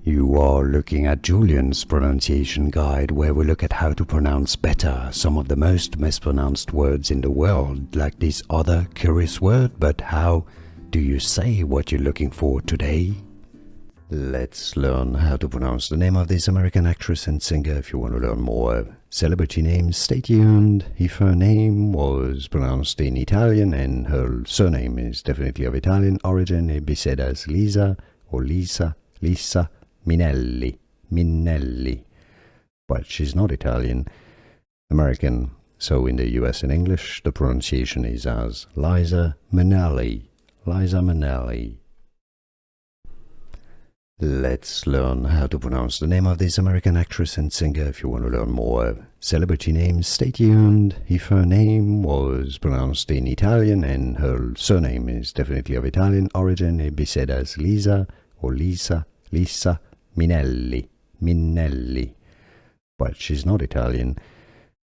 You are looking at Julian's pronunciation guide, where we look at how to pronounce better some of the most mispronounced words in the world, like this other curious word. But how do you say what you're looking for today? Let's learn how to pronounce the name of this American actress and singer. If you want to learn more celebrity names, stay tuned. If her name was pronounced in Italian and her surname is definitely of Italian origin, it'd be said as Lisa or Lisa Minnelli. But she's not Italian, American, so in the US and English the pronunciation is as Liza Minnelli. Let's learn how to pronounce the name of this American actress and singer. If you want to learn more celebrity names, stay tuned. If her name was pronounced in Italian and her surname is definitely of Italian origin, it'd be said as Lisa or Lisa Minnelli. But she's not Italian,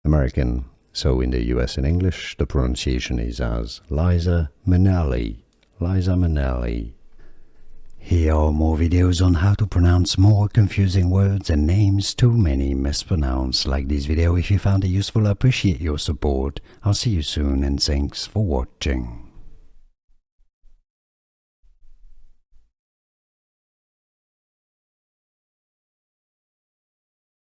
American, so in the US and English the pronunciation is as Liza Minnelli. Here are more videos on how to pronounce more confusing words and names too many mispronounced. Like this video if you found it useful. I appreciate your support. I'll see you soon and thanks for watching.